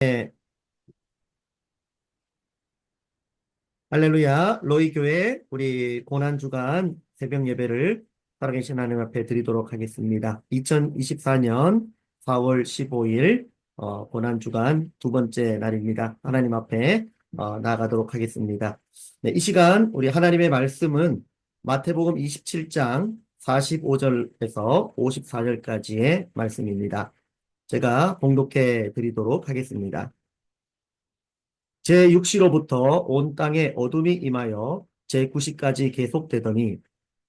네, 할렐루야, 로이 교회 우리 고난주간 새벽 예배를 살아계신 하나님 앞에 드리도록 하겠습니다. 2024년 4월 15일 고난주간 두 번째 날입니다. 하나님 앞에 나아가도록 하겠습니다. 네, 이 시간 우리 하나님의 말씀은 마태복음 27장 45절에서 54절까지의 말씀입니다. 제가 봉독해 드리도록 하겠습니다. 제6시로부터 온 땅에 어둠이 임하여 제9시까지 계속되더니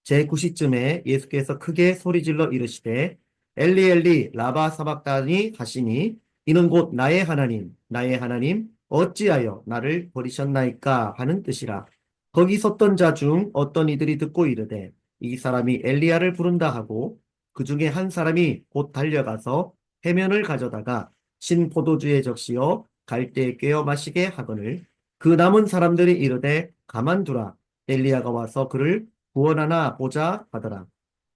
제9시쯤에 예수께서 크게 소리질러 이르시되 엘리 엘리 라바 사박다니 하시니 이는 곧 나의 하나님 나의 하나님 어찌하여 나를 버리셨나이까 하는 뜻이라. 거기 섰던 자 중 어떤 이들이 듣고 이르되 이 사람이 엘리야를 부른다 하고 그 중에 한 사람이 곧 달려가서 해면을 가져다가 신 포도주에 적시어 갈대에 꿰어 마시게 하거늘 그 남은 사람들이 이르되 가만두라 엘리야가 와서 그를 구원하나 보자 하더라.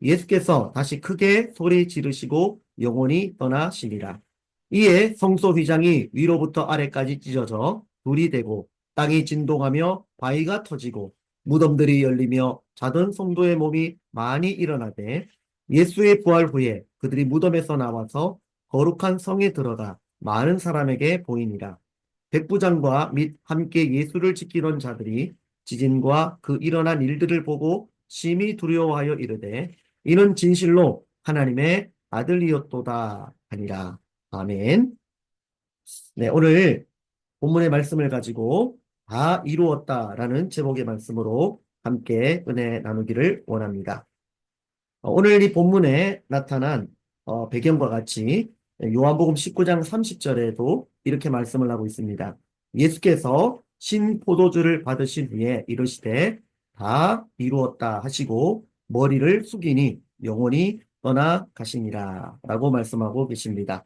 예수께서 다시 크게 소리 지르시고 영혼이 떠나시니라. 이에 성소 휘장이 위로부터 아래까지 찢어져 불이 되고 땅이 진동하며 바위가 터지고 무덤들이 열리며 자던 성도의 몸이 많이 일어나되 예수의 부활 후에 그들이 무덤에서 나와서 거룩한 성에 들어가 많은 사람에게 보이니라. 백부장과 및 함께 예수를 지키던 자들이 지진과 그 일어난 일들을 보고 심히 두려워하여 이르되 이는 진실로 하나님의 아들이었도다 하니라. 아멘. 네, 오늘 본문의 말씀을 가지고 다 이루었다라는 제목의 말씀으로 함께 은혜 나누기를 원합니다. 오늘 이 본문에 나타난 배경과 같이 요한복음 19장 30절에도 이렇게 말씀을 하고 있습니다. 예수께서 신 포도주를 받으신 후에 이르시되 다 이루었다 하시고 머리를 숙이니 영혼이 떠나가시니라 라고 말씀하고 계십니다.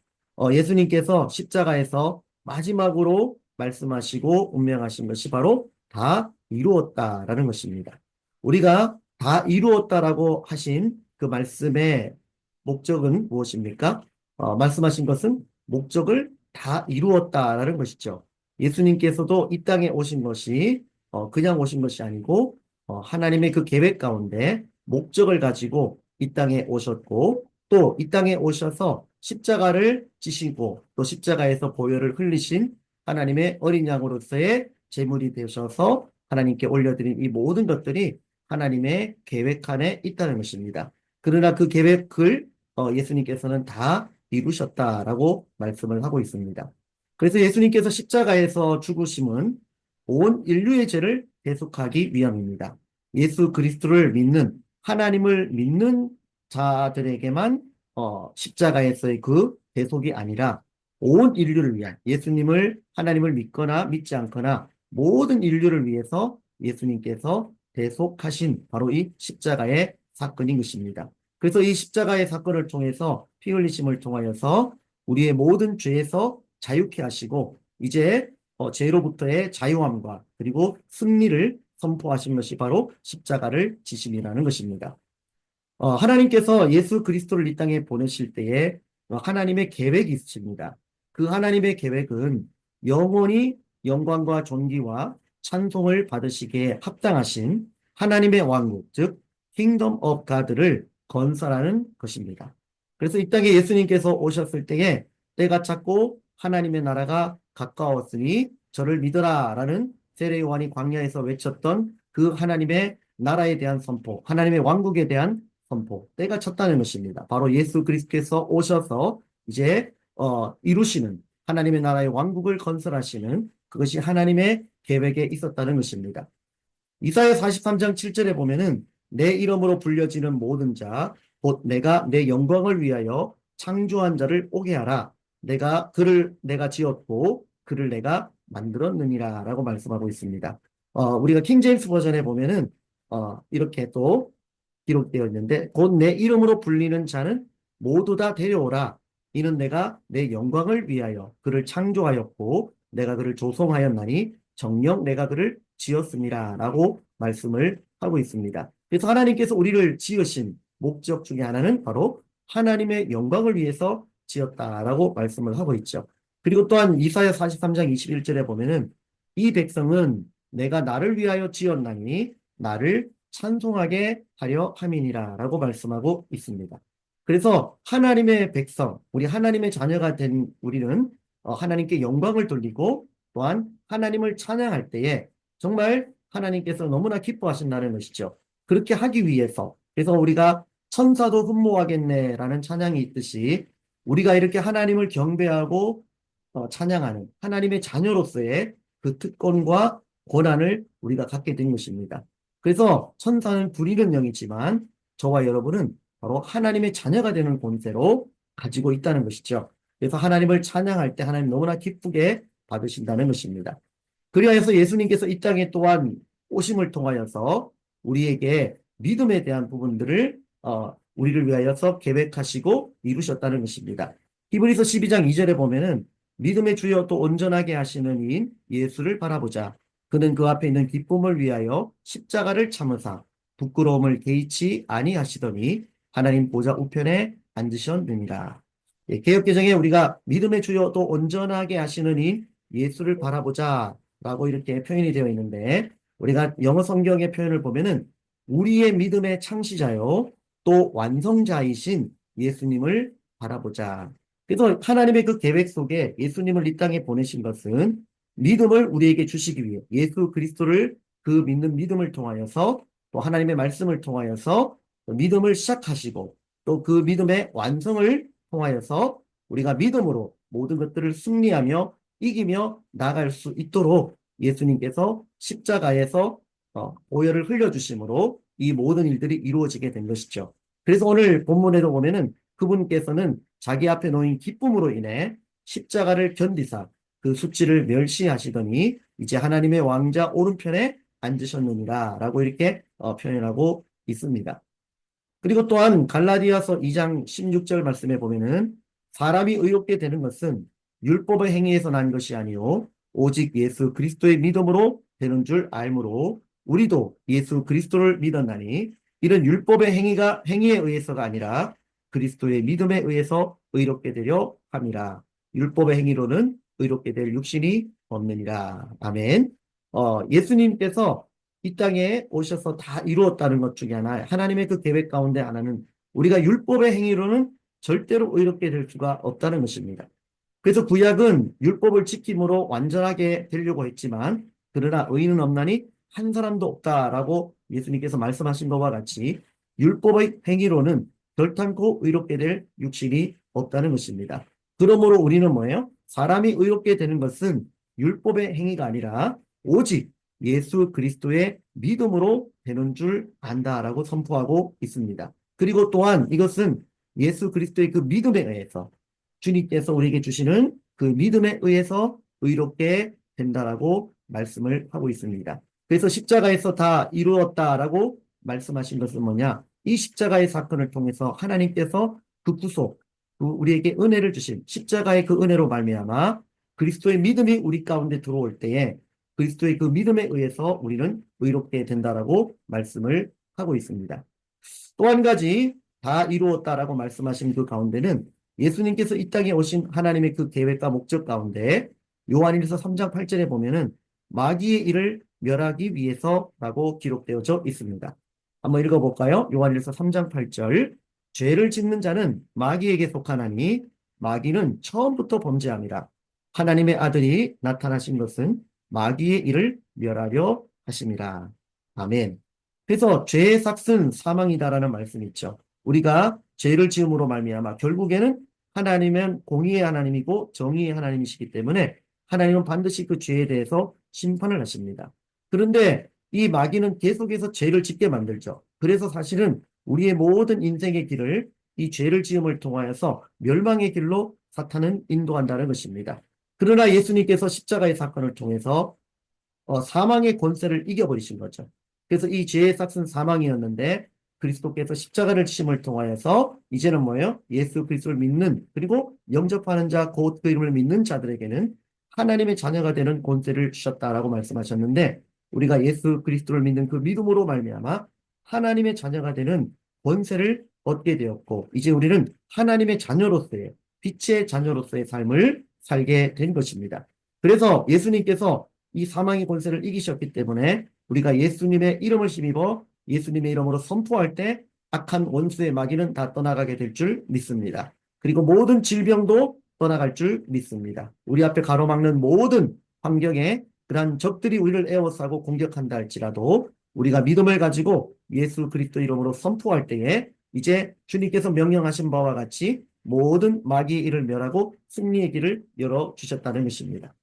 예수님께서 십자가에서 마지막으로 말씀하시고 운명하신 것이 바로 다 이루었다라는 것입니다. 우리가 다 이루었다라고 하신 그 말씀의 목적은 무엇입니까? 말씀하신 것은 목적을 다 이루었다라는 것이죠. 예수님께서도 이 땅에 오신 것이 그냥 오신 것이 아니고 하나님의 그 계획 가운데 목적을 가지고 이 땅에 오셨고 또 이 땅에 오셔서 십자가를 지시고 또 십자가에서 보혈을 흘리신 하나님의 어린 양으로서의 제물이 되셔서 하나님께 올려드린 이 모든 것들이 하나님의 계획 안에 있다는 것입니다. 그러나 그 계획을 예수님께서는 다 이루셨다라고 말씀을 하고 있습니다. 그래서 예수님께서 십자가에서 죽으심은 온 인류의 죄를 대속하기 위함입니다. 예수 그리스도를 믿는 하나님을 믿는 자들에게만 십자가에서의 그 대속이 아니라 온 인류를 위한 예수님을 하나님을 믿거나 믿지 않거나 모든 인류를 위해서 예수님께서 대속하신 바로 이 십자가의 사건인 것입니다. 그래서 이 십자가의 사건을 통해서 피 흘리심을 통하여서 우리의 모든 죄에서 자유케 하시고 이제 죄로부터의 자유함과 그리고 승리를 선포하신 것이 바로 십자가를 지심이라는 것입니다. 하나님께서 예수 그리스도를 이 땅에 보내실 때에 하나님의 계획이 있으십니다. 그 하나님의 계획은 영원히 영광과 존귀와 찬송을 받으시기에 합당하신 하나님의 왕국, 즉 킹덤 업 가드를 건설하는 것입니다. 그래서 이 땅에 예수님께서 오셨을 때에 때가 찼고 하나님의 나라가 가까웠으니 저를 믿어라라는 세례 요한이 광야에서 외쳤던 그 하나님의 나라에 대한 선포, 하나님의 왕국에 대한 선포, 때가 찼다는 것입니다. 바로 예수 그리스도께서 오셔서 이제 이루시는 하나님의 나라의 왕국을 건설하시는 그것이 하나님의 계획에 있었다는 것입니다. 이사야 43장 7절에 보면은 내 이름으로 불려지는 모든 자, 곧 내가 내 영광을 위하여 창조한 자를 오게 하라. 내가 지었고 그를 내가 만들었느니라 라고 말씀하고 있습니다. 우리가 킹제임스 버전에 보면은 이렇게 또 기록되어 있는데 곧 내 이름으로 불리는 자는 모두 다 데려오라. 이는 내가 내 영광을 위하여 그를 창조하였고 내가 그를 조성하였나니 정녕 내가 그를 지었습니다. 라고 말씀을 하고 있습니다. 그래서 하나님께서 우리를 지으신 목적 중에 하나는 바로 하나님의 영광을 위해서 지었다라고 말씀을 하고 있죠. 그리고 또한 이사야 43장 21절에 보면은 이 백성은 내가 나를 위하여 지었나니 나를 찬송하게 하려 함이니라 라고 말씀하고 있습니다. 그래서 하나님의 백성, 우리 하나님의 자녀가 된 우리는 하나님께 영광을 돌리고 또한 하나님을 찬양할 때에 정말 하나님께서 너무나 기뻐하신다는 것이죠. 그렇게 하기 위해서 그래서 우리가 천사도 흠모하겠네라는 찬양이 있듯이 우리가 이렇게 하나님을 경배하고 찬양하는 하나님의 자녀로서의 그 특권과 권한을 우리가 갖게 된 것입니다. 그래서 천사는 부리는 영이지만 저와 여러분은 바로 하나님의 자녀가 되는 본세로 가지고 있다는 것이죠. 그래서 하나님을 찬양할 때 하나님 너무나 기쁘게 받으신다는 것입니다. 그리하여서 예수님께서 이 땅에 또한 오심을 통하여서 우리에게 믿음에 대한 부분들을 우리를 위하여서 계획하시고 이루셨다는 것입니다. 히브리서 12장 2절에 보면은 믿음의 주여 또 온전하게 하시는 이인 예수를 바라보자. 그는 그 앞에 있는 기쁨을 위하여 십자가를 참으사 부끄러움을 개의치 아니하시더니 하나님 보좌 우편에 앉으셨느니라. 예, 개역개정에 우리가 믿음의 주여 또 온전하게 하시는 이인 예수를 바라보자 라고 이렇게 표현이 되어 있는데 우리가 영어 성경의 표현을 보면은 우리의 믿음의 창시자요 또 완성자이신 예수님을 바라보자. 그래서 하나님의 그 계획 속에 예수님을 이 땅에 보내신 것은 믿음을 우리에게 주시기 위해 예수 그리스도를 그 믿는 믿음을 통하여서 또 하나님의 말씀을 통하여서 믿음을 시작하시고 또 그 믿음의 완성을 통하여서 우리가 믿음으로 모든 것들을 승리하며 이기며 나아갈 수 있도록 예수님께서 십자가에서 보혈을 흘려주심으로 이 모든 일들이 이루어지게 된 것이죠. 그래서 오늘 본문에도 보면은 그분께서는 자기 앞에 놓인 기쁨으로 인해 십자가를 견디사 그 수치를 멸시하시더니 이제 하나님의 왕자 오른편에 앉으셨느니라 라고 이렇게 표현하고 있습니다. 그리고 또한 갈라디아서 2장 16절 말씀에 보면은 사람이 의롭게 되는 것은 율법의 행위에서 난 것이 아니요 오직 예수 그리스도의 믿음으로 되는 줄 알므로 우리도 예수 그리스도를 믿었나니 이런 율법의 행위에 의해서가 아니라 그리스도의 믿음에 의해서 의롭게 되려 함이라. 율법의 행위로는 의롭게 될 육신이 없느니라. 아멘. 예수님께서 이 땅에 오셔서 다 이루었다는 것 중에 하나, 하나님의 그 계획 가운데 하나는 우리가 율법의 행위로는 절대로 의롭게 될 수가 없다는 것입니다. 그래서 구약은 율법을 지킴으로 완전하게 되려고 했지만 그러나 의인은 없나니 한 사람도 없다라고 예수님께서 말씀하신 것과 같이 율법의 행위로는 결탄코 의롭게 될 육신이 없다는 것입니다. 그러므로 우리는 뭐예요? 사람이 의롭게 되는 것은 율법의 행위가 아니라 오직 예수 그리스도의 믿음으로 되는 줄 안다라고 선포하고 있습니다. 그리고 또한 이것은 예수 그리스도의 그 믿음에 의해서 주님께서 우리에게 주시는 그 믿음에 의해서 의롭게 된다라고 말씀을 하고 있습니다. 그래서 십자가에서 다 이루었다라고 말씀하신 것은 뭐냐? 이 십자가의 사건을 통해서 하나님께서 그 구속, 우리에게 은혜를 주신 십자가의 그 은혜로 말미암아 그리스도의 믿음이 우리 가운데 들어올 때에 그리스도의 그 믿음에 의해서 우리는 의롭게 된다라고 말씀을 하고 있습니다. 또 한 가지 다 이루었다라고 말씀하신 그 가운데는 예수님께서 이 땅에 오신 하나님의 그 계획과 목적 가운데 요한일서 3장 8절에 보면은 마귀의 일을 멸하기 위해서라고 기록되어져 있습니다. 한번 읽어볼까요? 요한일서 3장 8절 죄를 짓는 자는 마귀에게 속하나니 마귀는 처음부터 범죄함이라. 하나님의 아들이 나타나신 것은 마귀의 일을 멸하려 하심이라. 아멘. 그래서 죄의 삭은 사망이다라는 말씀이 있죠. 우리가 죄를 지음으로 말미암아 결국에는 하나님은 공의의 하나님이고 정의의 하나님이시기 때문에 하나님은 반드시 그 죄에 대해서 심판을 하십니다. 그런데 이 마귀는 계속해서 죄를 짓게 만들죠. 그래서 사실은 우리의 모든 인생의 길을 이 죄를 지음을 통하여서 멸망의 길로 사탄은 인도한다는 것입니다. 그러나 예수님께서 십자가의 사건을 통해서 사망의 권세를 이겨버리신 거죠. 그래서 이 죄의 삭은 사망이었는데 그리스도께서 십자가를 치심을 통하여서 이제는 뭐예요? 예수 그리스도를 믿는 그리고 영접하는 자, 곧 그 이름을 믿는 자들에게는 하나님의 자녀가 되는 권세를 주셨다라고 말씀하셨는데 우리가 예수 그리스도를 믿는 그 믿음으로 말미암아 하나님의 자녀가 되는 권세를 얻게 되었고 이제 우리는 하나님의 자녀로서의 빛의 자녀로서의 삶을 살게 된 것입니다. 그래서 예수님께서 이 사망의 권세를 이기셨기 때문에 우리가 예수님의 이름을 힘입어 예수님의 이름으로 선포할 때 악한 원수의 마귀는 다 떠나가게 될 줄 믿습니다. 그리고 모든 질병도 떠나갈 줄 믿습니다. 우리 앞에 가로막는 모든 환경에 그러한 적들이 우리를 에워싸고 공격한다 할지라도 우리가 믿음을 가지고 예수 그리스도 이름으로 선포할 때에 이제 주님께서 명령하신 바와 같이 모든 마귀의 일을 멸하고 승리의 길을 열어주셨다는 것입니다.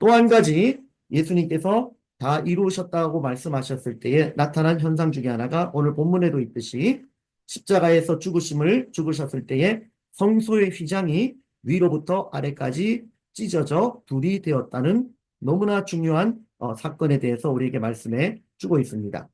또 한 가지 예수님께서 다 이루셨다고 말씀하셨을 때에 나타난 현상 중에 하나가 오늘 본문에도 있듯이 십자가에서 죽으셨을 때에 성소의 휘장이 위로부터 아래까지 찢어져 불이 되었다는 너무나 중요한 사건에 대해서 우리에게 말씀해 주고 있습니다.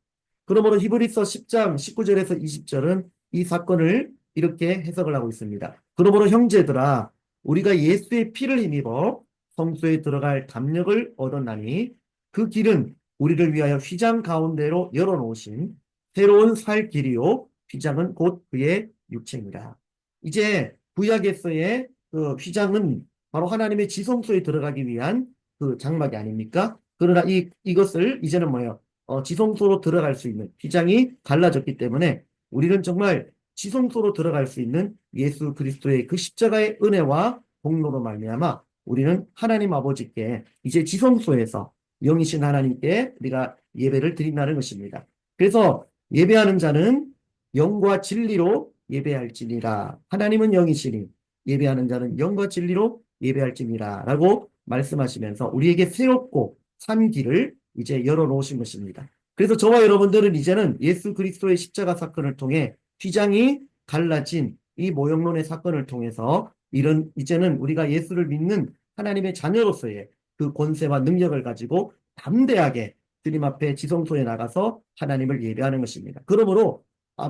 그러므로 히브리서 10장 19절에서 20절은 이 사건을 이렇게 해석을 하고 있습니다. 그러므로 형제들아 우리가 예수의 피를 힘입어 성소에 들어갈 담력을 얻었나니 그 길은 우리를 위하여 휘장 가운데로 열어놓으신 새로운 살 길이요 휘장은 곧 그의 육체니라. 이제 구약에서의 그 휘장은 바로 하나님의 지성소에 들어가기 위한 그 장막이 아닙니까? 그러나 이것을 이제는 뭐예요? 지성소로 들어갈 수 있는 휘장이 갈라졌기 때문에 우리는 정말 지성소로 들어갈 수 있는 예수 그리스도의 그 십자가의 은혜와 공로로 말미암아 우리는 하나님 아버지께 이제 지성소에서 영이신 하나님께 우리가 예배를 드린다는 것입니다. 그래서 예배하는 자는 영과 진리로 예배할지니라. 하나님은 영이시니 예배하는 자는 영과 진리로 예배할지니라 라고 말씀하시면서 우리에게 새롭고 산 길을 이제 열어놓으신 것입니다. 그래서 저와 여러분들은 이제는 예수 그리스도의 십자가 사건을 통해 휘장이 갈라진 이 모형론의 사건을 통해서 이제는 우리가 예수를 믿는 하나님의 자녀로서의 그 권세와 능력을 가지고 담대하게 주님 앞에 지성소에 나가서 하나님을 예배하는 것입니다. 그러므로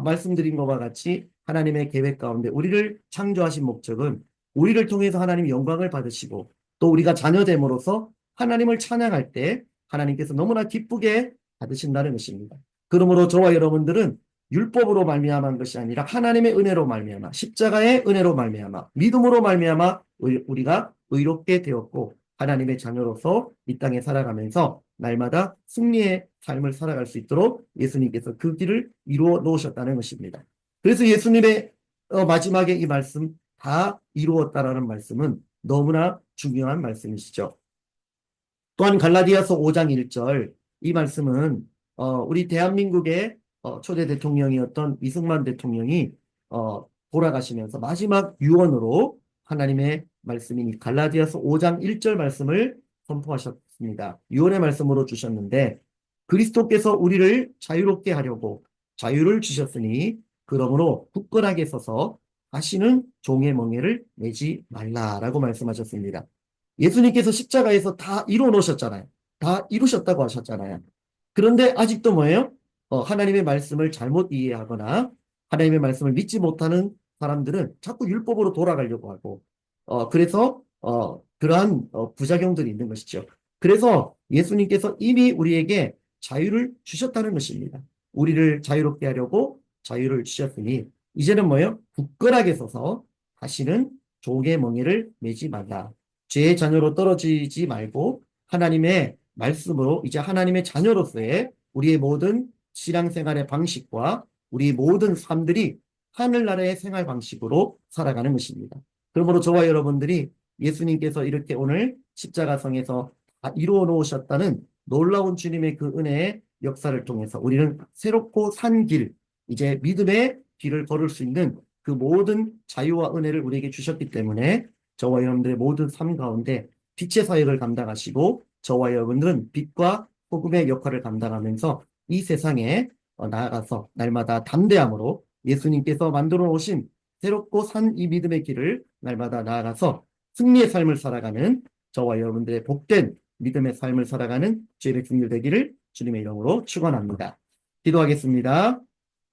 말씀드린 것과 같이 하나님의 계획 가운데 우리를 창조하신 목적은 우리를 통해서 하나님의 영광을 받으시고 또 우리가 자녀됨으로써 하나님을 찬양할 때 하나님께서 너무나 기쁘게 받으신다는 것입니다. 그러므로 저와 여러분들은 율법으로 말미암은 것이 아니라 하나님의 은혜로 말미암아 십자가의 은혜로 말미암아 믿음으로 말미암아 우리가 의롭게 되었고 하나님의 자녀로서 이 땅에 살아가면서 날마다 승리의 삶을 살아갈 수 있도록 예수님께서 그 길을 이루어 놓으셨다는 것입니다. 그래서 예수님의 마지막에 이 말씀 다 이루었다라는 말씀은 너무나 중요한 말씀이시죠. 또한 갈라디아서 5장 1절 이 말씀은 우리 대한민국의 초대 대통령이었던 이승만 대통령이 돌아가시면서 마지막 유언으로 하나님의 말씀인 갈라디아서 5장 1절 말씀을 선포하셨습니다. 유언의 말씀으로 주셨는데 그리스도께서 우리를 자유롭게 하려고 자유를 주셨으니 그러므로 굳건하게 서서 다시는 종의 멍에를 매지 말라라고 말씀하셨습니다. 예수님께서 십자가에서 다 이루어 놓으셨잖아요. 다 이루셨다고 하셨잖아요. 그런데 아직도 뭐예요? 하나님의 말씀을 잘못 이해하거나 하나님의 말씀을 믿지 못하는 사람들은 자꾸 율법으로 돌아가려고 하고 그래서 그러한 부작용들이 있는 것이죠. 그래서 예수님께서 이미 우리에게 자유를 주셨다는 것입니다. 우리를 자유롭게 하려고 자유를 주셨으니 이제는 뭐예요? 굳건하게 서서 다시는 종의 멍에를 매지 말라. 죄의 자녀로 떨어지지 말고 하나님의 말씀으로 이제 하나님의 자녀로서의 우리의 모든 신앙생활의 방식과 우리 모든 삶들이 하늘나라의 생활 방식으로 살아가는 것입니다. 그러므로 저와 여러분들이 예수님께서 이렇게 오늘 십자가성에서 다 이루어 놓으셨다는 놀라운 주님의 그 은혜의 역사를 통해서 우리는 새롭고 산 길, 이제 믿음의 길을 걸을 수 있는 그 모든 자유와 은혜를 우리에게 주셨기 때문에 저와 여러분들의 모든 삶 가운데 빛의 사역을 감당하시고 저와 여러분들은 빛과 복음의 역할을 감당하면서 이 세상에 나아가서 날마다 담대함으로 예수님께서 만들어 놓으신 새롭고 산 이 믿음의 길을 날마다 나아가서 승리의 삶을 살아가는 저와 여러분들의 복된 믿음의 삶을 살아가는 주의 백성들 되기를 주님의 이름으로 축원합니다. 기도하겠습니다.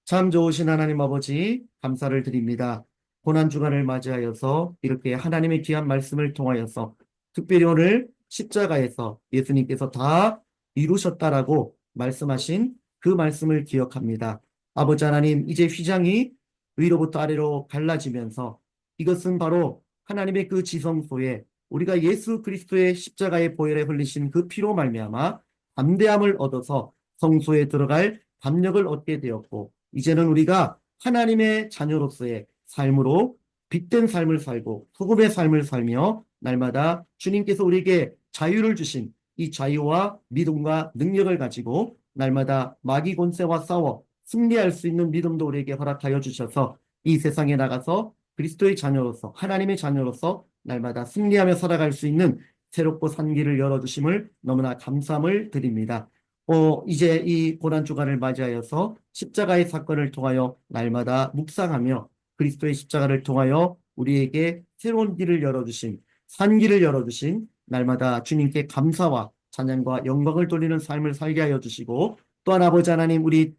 참 좋으신 하나님 아버지 감사를 드립니다. 고난주간을 맞이하여서 이렇게 하나님의 귀한 말씀을 통하여서 특별히 오늘 십자가에서 예수님께서 다 이루셨다라고 말씀하신 그 말씀을 기억합니다. 아버지 하나님 이제 휘장이 위로부터 아래로 갈라지면서 이것은 바로 하나님의 그 지성소에 우리가 예수 그리스도의 십자가의 보혈에 흘리신 그 피로 말미암아 담대함을 얻어서 성소에 들어갈 담력을 얻게 되었고, 이제는 우리가 하나님의 자녀로서의 삶으로 빛된 삶을 살고 소금의 삶을 살며 날마다 주님께서 우리에게 자유를 주신 이 자유와 믿음과 능력을 가지고 날마다 마귀 권세와 싸워 승리할 수 있는 믿음도 우리에게 허락하여 주셔서 이 세상에 나가서 그리스도의 자녀로서 하나님의 자녀로서 날마다 승리하며 살아갈 수 있는 새롭고 산 길을 열어주심을 너무나 감사함을 드립니다. 이제 이 고난주간을 맞이하여서 십자가의 사건을 통하여 날마다 묵상하며 그리스도의 십자가를 통하여 우리에게 새로운 길을 열어주신 산 길을 열어주신 날마다 주님께 감사와 찬양과 영광을 돌리는 삶을 살게 하여 주시고, 또한 아버지 하나님, 우리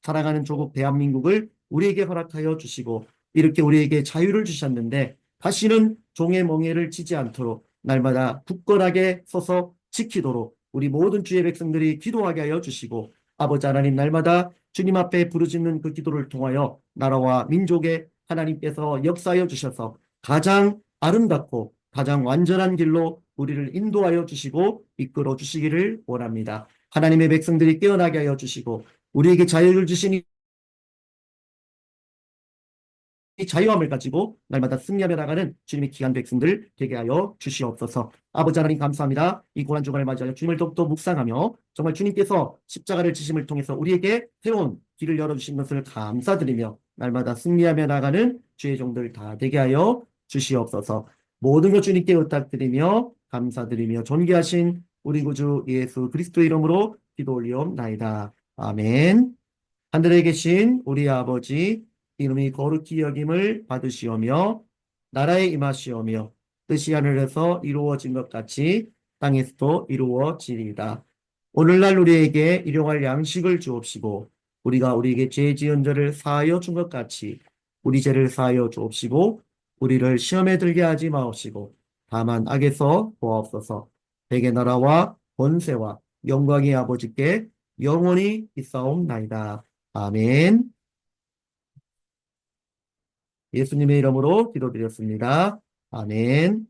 살아가는 조국 대한민국을 우리에게 허락하여 주시고 이렇게 우리에게 자유를 주셨는데 다시는 종의 멍에를 지지 않도록 날마다 굳건하게 서서 지키도록 우리 모든 주의 백성들이 기도하게 하여 주시고, 아버지 하나님, 날마다 주님 앞에 부르짖는 그 기도를 통하여 나라와 민족에 하나님께서 역사하여 주셔서 가장 아름답고 가장 완전한 길로 우리를 인도하여 주시고 이끌어 주시기를 원합니다. 하나님의 백성들이 깨어나게 하여 주시고 우리에게 자유를 주시니 이 자유함을 가지고 날마다 승리하며 나가는 주님의 귀한 백성들 되게 하여 주시옵소서. 아버지 하나님, 감사합니다. 이 고난주간을 맞이하여 주님을 더욱더 묵상하며 정말 주님께서 십자가를 지심을 통해서 우리에게 새로운 길을 열어주신 것을 감사드리며 날마다 승리하며 나가는 주의 종들 다 되게 하여 주시옵소서. 모든 것 주님께 부탁드리며 감사드리며 존귀하신 우리 구주 예수 그리스도 이름으로 기도 올리옵나이다. 아멘. 하늘에 계신 우리 아버지, 이름이 거룩히 여김을 받으시오며 나라에 임하시오며 뜻이 하늘에서 이루어진 것 같이 땅에서도 이루어지리이다. 오늘날 우리에게 일용할 양식을 주옵시고 우리가 우리에게 죄 지은 자를 사하여 준 것 같이 우리 죄를 사하여 주옵시고 우리를 시험에 들게 하지 마옵시고 다만 악에서 구하옵소서. 백의 나라와 권세와 영광의 아버지께 영원히 있사옵나이다. 아멘. 예수님의 이름으로 기도드렸습니다. 아멘.